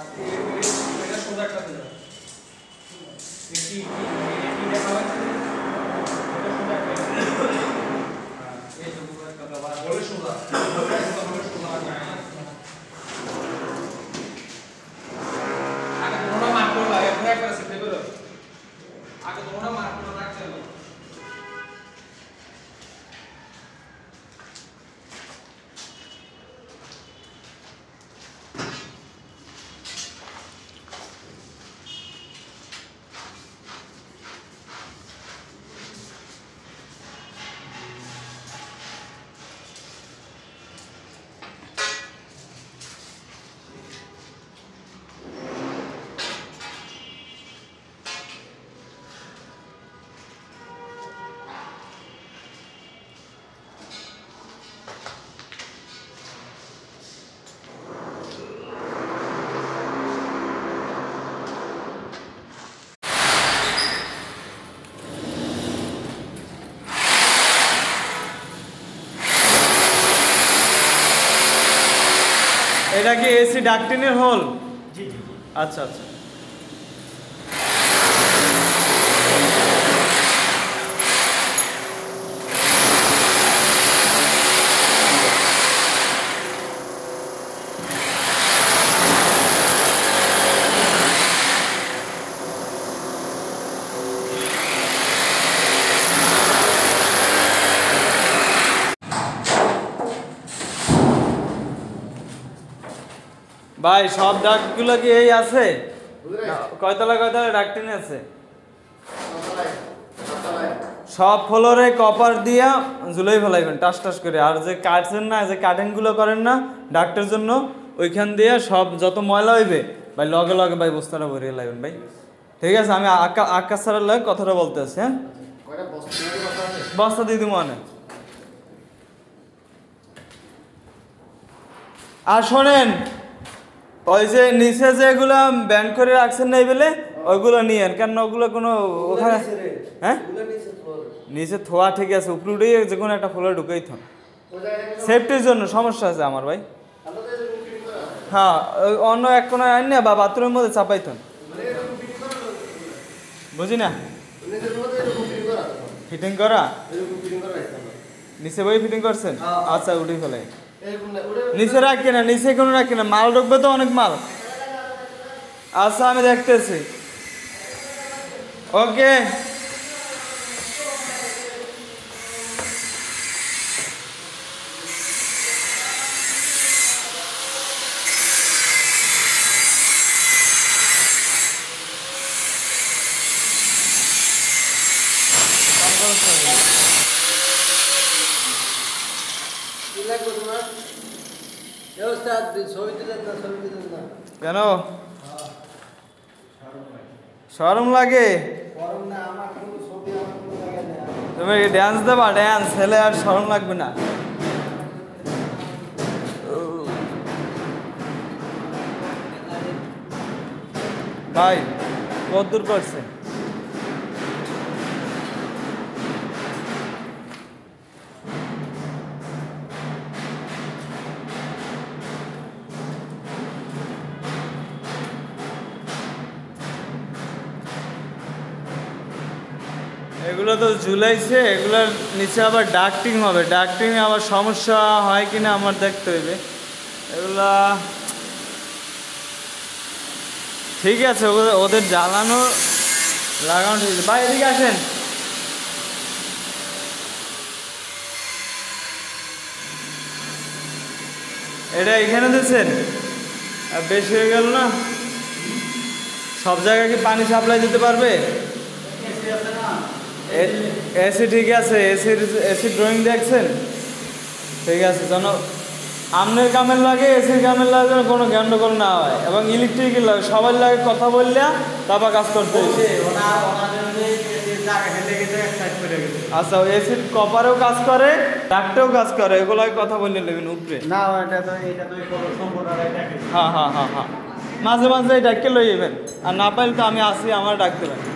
এটা সোজা একটা দিলাম কি দেখা যাচ্ছে এটা সোজা একটা এই তো পুরো একটা বাবা বলে সোজা বলে সোজা যায় না আগে তোমরা মার্ক করবা এখন একবার সেট করো আগে তোমরা মার্ক করে রাখছো এটা কি এসি ডাক্টিনের হোল? জি জি আচ্ছা আচ্ছা ভাই সব ডাকগুলো কি এই আছে? কয়তলা কয়তলা ডাকটিন আছে? সব ফ্লোরে কপার দিয়া ঝুলাই ফেলাইবেন টাস টাস করে। আর যে কাটছেন না, যে কাটিংগুলো করেন না ডাক্টের জন্য, ওইখান দিয়ে সব যত ময়লা হইবে ভাই লগে লগে ভাই বস্তাটা ভরিয়ে লাইবেন ভাই। ঠিক আছে, আমি আকাশ স্যারের লগে কথাটা বলতে আছি। হ্যাঁ বস্তা দিয়ে দিব মানে। আর শোনেন, ওই যে নিচে যেগুলো ব্যান্ড করে রাখছেন না এই বেলে, ওইগুলো নিয়েন, কেন ওগুলো কোনো ওখানে হ্যাঁ নিচে থোয়া ঠিক আছে, উপরে উঠেই যে কোনো একটা ফ্লোরে ঢুকেই থাক, সেফটির জন্য। সমস্যা আছে আমার ভাই। হ্যাঁ অন্য এক কোনো আইন না বা বাথরুমের মধ্যে চাপাইতেন, বুঝি না ফিটিং করা নিচে বই ফিটিং করছেন? আচ্ছা উঠে ফেলে নিচে রাখি না, নিচে কোনো রাখি না, মাল ঢুকবে তো অনেক মাল। আচ্ছা আমি দেখতেছি। ওকে কেন শরম লাগে? তুমি ড্যান্স দেবা, ড্যান্স হেলে আর শরম লাগবে না। ভাই কত দূর করছে? এগুলো তো ঝুলাইছে, এগুলোর নিচে আবার ডাক্টিং হবে, ডাক্টিং আবার সমস্যা হয় কিনা আমার দেখতে হইবে। এগুলা ঠিক আছে, ওদের জ্বালানো লাগানো ঠিক আছে। ভাই এদিকে আসেন। এটা এখানে দিচ্ছেন, আর বেশি হয়ে গেল না? সব জায়গায় কি পানি সাপ্লাই দিতে পারবে? এসি ঠিক আছে, এসি ড্রয়িং দেখছেন? ঠিক আছে, যেন আমনের কামের লাগে এসির কামের লাগে যেন কোনো গন্ডগোল না হয়, এবং ইলেকট্রিকের লাগে সবার লাগে কথা বললে তারপর কাজ করতে হবে। আচ্ছা এসির কপারেও কাজ করে, ডাক্টেও কাজ করে, এগুলো কথা বললে নেবেন উপরে। না এটা তো হ্যাঁ হ্যাঁ হ্যাঁ হ্যাঁ, মাঝে মাঝে ডাক্তার লই যাবেন, আর না পাইলে তো আমি আসি, আমার ডাকতে পারেন।